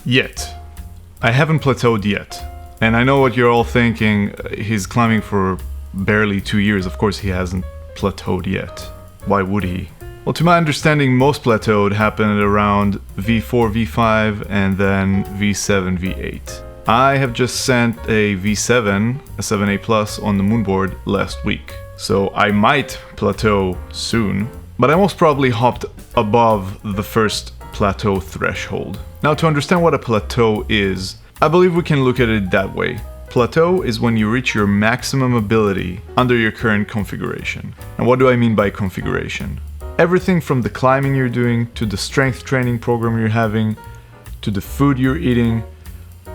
Yet. I haven't plateaued yet. And I know what you're all thinking, he's climbing for barely 2 years, of course he hasn't plateaued yet. Why would he? Well, to my understanding, most plateaued happened around V4, V5, and then V7, V8. I have just sent a V7, a 7A Plus, on the Moonboard last week. So I might plateau soon, but I most probably hopped above the first plateau threshold. Now, to understand what a plateau is, I believe we can look at it that way. Plateau is when you reach your maximum ability under your current configuration. And what do I mean by configuration? Everything from the climbing you're doing, to the strength training program you're having, to the food you're eating,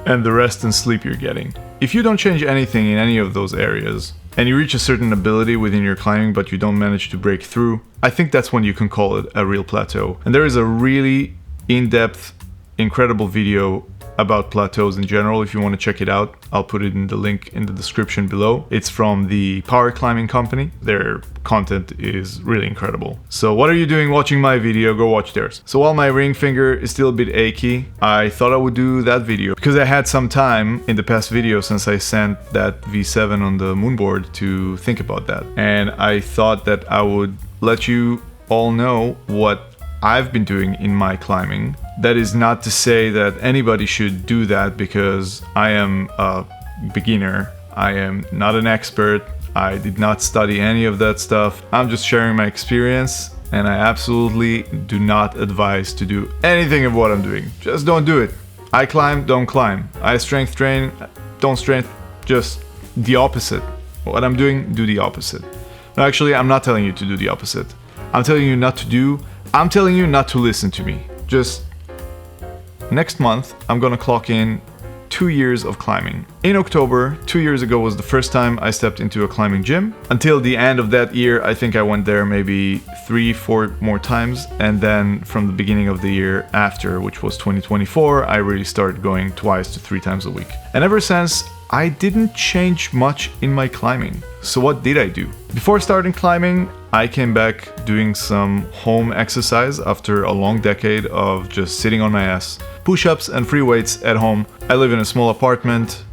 and the rest and sleep you're getting. If you don't change anything in any of those areas, and you reach a certain ability within your climbing but you don't manage to break through, I think that's when you can call it a real plateau. And there is a really in-depth, incredible video about plateaus in general. If you want to check it out, I'll put it in the link in the description below. It's from the power climbing company. Their content is really incredible. So what are you doing watching my video? Go watch theirs. So while my ring finger is still a bit achy, I thought I would do that video because I had some time in the past video since I sent that V7 on the Moonboard to think about that. And I thought that I would let you all know what I've been doing in my climbing. That is not to say that anybody should do that, because I am a beginner. I am not an expert. I did not study any of that stuff. I'm just sharing my experience, and I absolutely do not advise to do anything of what I'm doing. Just don't do it. I climb, don't climb. I strength train, don't strength, just the opposite. What I'm doing, do the opposite. No, actually, I'm not telling you to do the opposite. I'm telling you not to do. I'm telling you not to listen to me. Just next month, I'm gonna clock in 2 years of climbing. In October, 2 years ago was the first time I stepped into a climbing gym. Until the end of that year, I think I went there maybe 3-4 more times. And then from the beginning of the year after, which was 2024, I really started going 2 to 3 times a week. And ever since, I didn't change much in my climbing. So what did I do? Before starting climbing, I came back doing some home exercise after a long decade of just sitting on my ass. Push-ups and free weights at home. I live in a small apartment.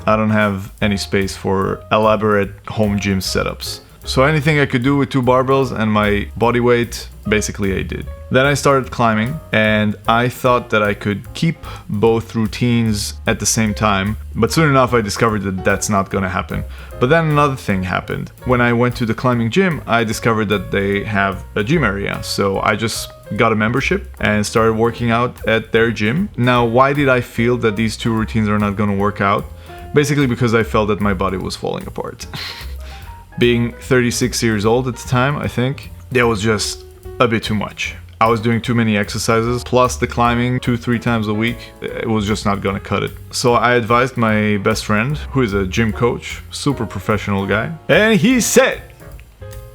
I don't have any space for elaborate home gym setups. So anything I could do with 2 barbells and my body weight, basically I did. Then I started climbing, and I thought that I could keep both routines at the same time, but soon enough I discovered that that's not gonna happen. But then another thing happened. When I went to the climbing gym, I discovered that they have a gym area, so I just got a membership and started working out at their gym. Now, why did I feel that these 2 routines are not gonna work out? Basically because I felt that my body was falling apart. Being 36 years old at the time, I think, that was just a bit too much. I was doing too many exercises, plus the climbing 2-3 times a week. It was just not gonna cut it. So I advised my best friend, who is a gym coach, super professional guy, and he said,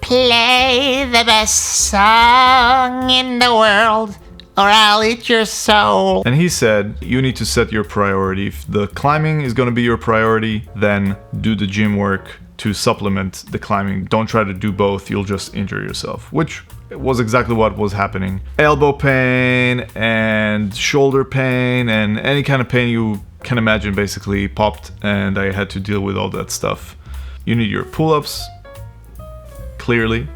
"Play the best song in the world, or I'll eat your soul." And he said, you need to set your priority. If the climbing is gonna be your priority, then do the gym work to supplement the climbing. Don't try to do both, you'll just injure yourself, which was exactly what was happening. Elbow pain and shoulder pain and any kind of pain you can imagine basically popped, and I had to deal with all that stuff. You need your pull-ups, clearly.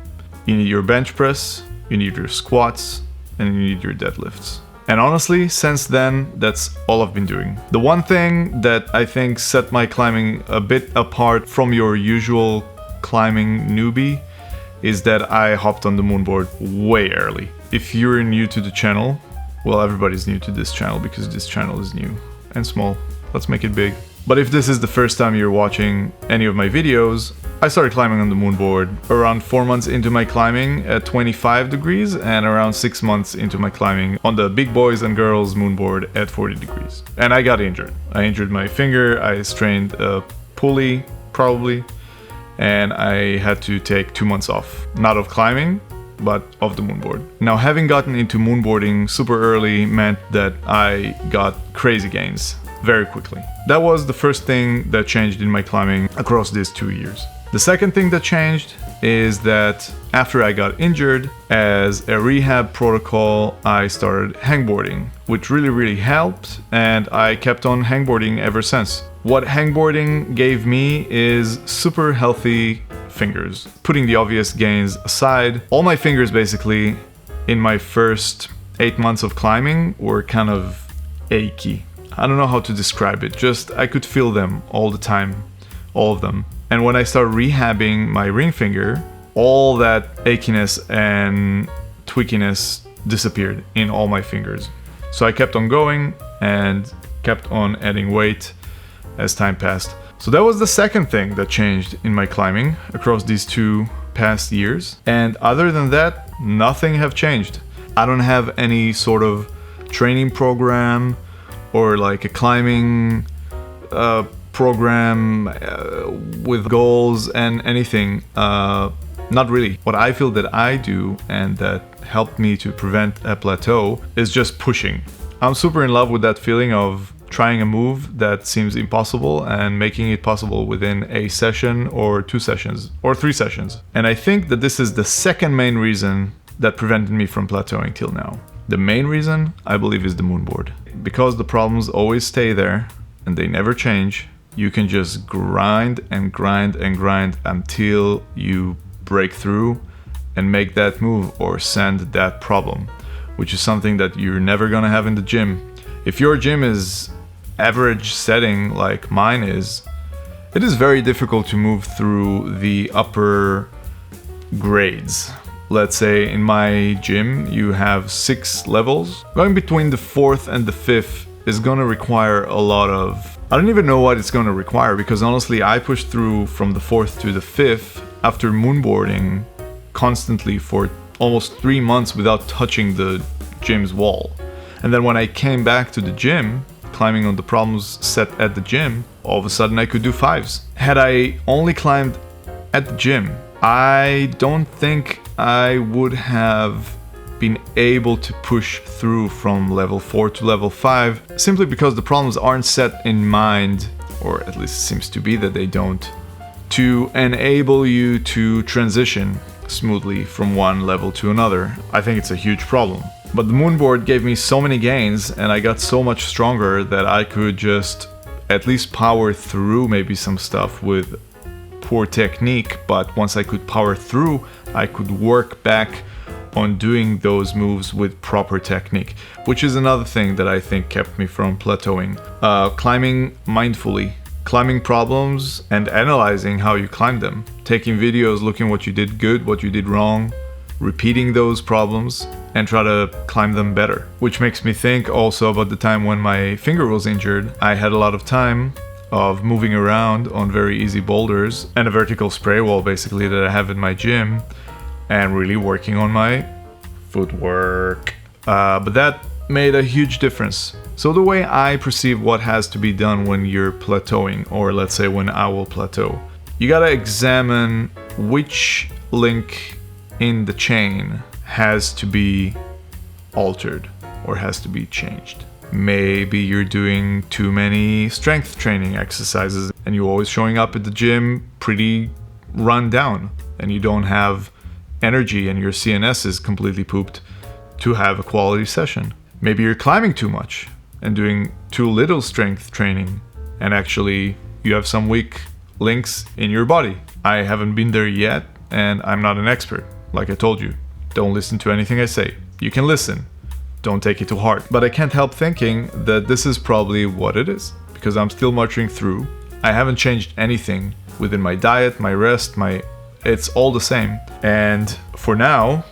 You need your bench press, you need your squats, and you need your deadlifts. And honestly, since then, that's all I've been doing. The one thing that I think set my climbing a bit apart from your usual climbing newbie is that I hopped on the Moonboard way early. If you're new to the channel, well, everybody's new to this channel because this channel is new and small. Let's make it big. But if this is the first time you're watching any of my videos, I started climbing on the Moonboard around 4 months into my climbing at 25 degrees and around 6 months into my climbing on the big boys and girls Moonboard at 40 degrees. And I got injured. I injured my finger, I strained a pulley probably, and I had to take 2 months off. Not of climbing, but of the Moonboard. Now, having gotten into Moonboarding super early meant that I got crazy gains very quickly. That was the first thing that changed in my climbing across these 2 years. The second thing that changed is that after I got injured, as a rehab protocol, I started hangboarding, which really helped, and I kept on hangboarding ever since. What hangboarding gave me is super healthy fingers. Putting the obvious gains aside, all my fingers basically in my first 8 months of climbing were kind of achy. I don't know how to describe it, just I could feel them all the time, all of them. And when I started rehabbing my ring finger, all that achiness and tweakiness disappeared in all my fingers. So I kept on going and kept on adding weight as time passed. So that was the second thing that changed in my climbing across these 2 past years. And other than that, nothing have changed. I don't have any sort of training program or like a climbing program with goals and anything. Not really. What I feel that I do and that helped me to prevent a plateau is just pushing. I'm super in love with that feeling of trying a move that seems impossible and making it possible within a session or 2 sessions or 3 sessions. And I think that this is the second main reason that prevented me from plateauing till now. The main reason, I believe, is the moonboard. Because the problems always stay there and they never change, you can just grind and grind and grind until you break through and make that move or send that problem, which is something that you're never gonna have in the gym. If your gym is average setting like mine is, it is very difficult to move through the upper grades. Let's say in my gym you have 6 levels. Going between the 4th and the 5th is gonna require a lot of... I don't even know what it's gonna require, because honestly I pushed through from the 4th to the 5th after moonboarding constantly for almost 3 months without touching the gym's wall. And then when I came back to the gym, climbing on the problems set at the gym, all of a sudden I could do 5s. Had I only climbed at the gym, I don't think I would have been able to push through from level 4 to level 5, simply because the problems aren't set in mind, or at least it seems to be that they don't, to enable you to transition smoothly from one level to another. I think it's a huge problem. But the moonboard gave me so many gains and I got so much stronger that I could just at least power through maybe some stuff with poor technique, but once I could power through, I could work back on doing those moves with proper technique, which is another thing that I think kept me from plateauing. Climbing mindfully, climbing problems and analyzing how you climb them, taking videos, looking what you did good, what you did wrong, repeating those problems and try to climb them better. Which makes me think also about the time when my finger was injured. I had a lot of time of moving around on very easy boulders and a vertical spray wall basically that I have in my gym, and really working on my footwork. But that made a huge difference. So the way I perceive what has to be done when you're plateauing, or let's say when I will plateau, you gotta examine which link in the chain has to be altered or has to be changed. Maybe you're doing too many strength training exercises and you're always showing up at the gym pretty run down and you don't have energy and your CNS is completely pooped to have a quality session. Maybe you're climbing too much and doing too little strength training and actually you have some weak links in your body. I haven't been there yet and I'm not an expert. Like I told you, don't listen to anything I say. You can listen, don't take it to heart. But I can't help thinking that this is probably what it is, because I'm still marching through. I haven't changed anything within my diet, my rest, it's all the same. And for now,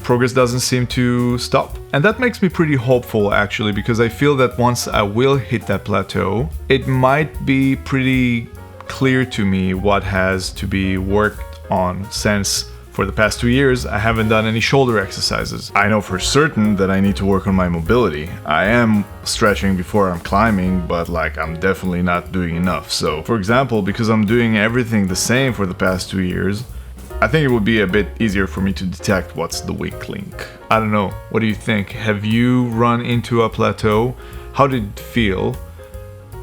progress doesn't seem to stop. And that makes me pretty hopeful actually, because I feel that once I will hit that plateau, it might be pretty clear to me what has to be worked on, since for the past 2 years, I haven't done any shoulder exercises. I know for certain that I need to work on my mobility. I am stretching before I'm climbing, but I'm definitely not doing enough. So, for example, because I'm doing everything the same for the past 2 years, I think it would be a bit easier for me to detect what's the weak link. I don't know. What do you think? Have you run into a plateau? How did it feel?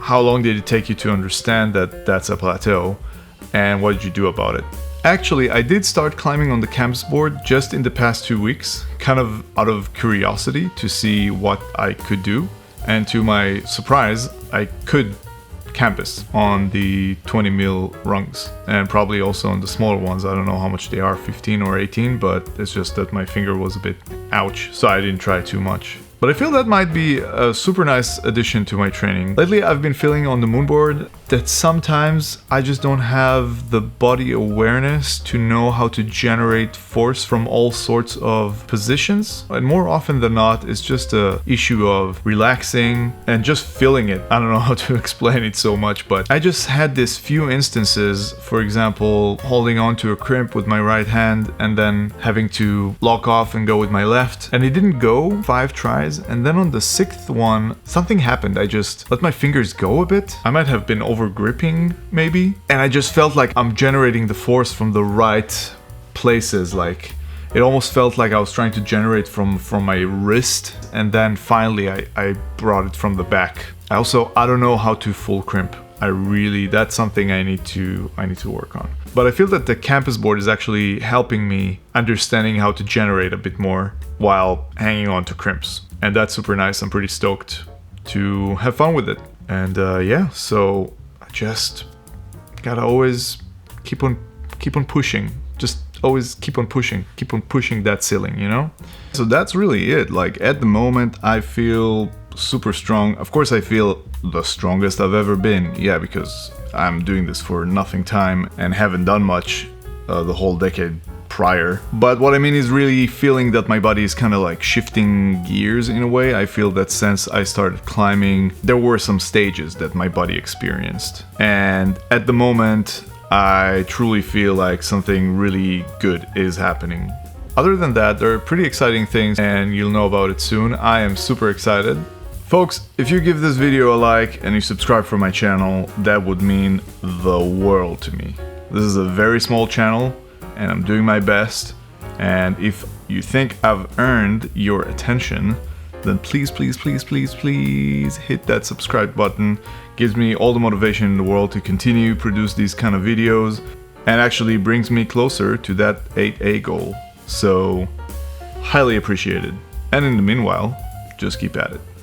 How long did it take you to understand that that's a plateau? and what did you do about it? Actually, I did start climbing on the campus board just in the past 2 weeks, kind of out of curiosity to see what I could do. And to my surprise, I could campus on the 20 mil rungs, and probably also on the smaller ones. I don't know how much they are, 15 or 18, but it's just that my finger was a bit ouch, so I didn't try too much. But I feel that might be a super nice addition to my training. Lately I've been feeling on the Moonboard that sometimes I just don't have the body awareness to know how to generate force from all sorts of positions. And more often than not, it's just an issue of relaxing and just feeling it. I don't know how to explain it so much, but I just had this few instances, for example, holding on to a crimp with my right hand and then having to lock off and go with my left. And it didn't go 5 tries. And then on the 6th one, something happened. I just let my fingers go a bit. I might have been over gripping maybe. And I just felt like I'm generating the force from the right places. Like it almost felt like I was trying to generate from my wrist. And then finally I brought it from the back. I don't know how to full crimp. That's something I need to work on. But I feel that the campus board is actually helping me understanding how to generate a bit more while hanging on to crimps. And that's super nice. I'm pretty stoked to have fun with it. And yeah, so I just gotta always keep on pushing. Just always keep on pushing that ceiling, you know? So that's really it. Like at the moment, I feel super strong. Of course, I feel the strongest I've ever been. Yeah, because I'm doing this for nothing time and haven't done much the whole decade prior. But what I mean is really feeling that my body is kind of like shifting gears in a way. I feel that since I started climbing, there were some stages that my body experienced. And at the moment, I truly feel like something really good is happening. Other than that, there are pretty exciting things and you'll know about it soon. I am super excited. Folks, if you give this video a like and you subscribe for my channel, that would mean the world to me. This is a very small channel and I'm doing my best. And if you think I've earned your attention, then please hit that subscribe button. Gives me all the motivation in the world to continue produce these kind of videos and actually brings me closer to that 8A goal. So highly appreciated. And in the meanwhile, just keep at it.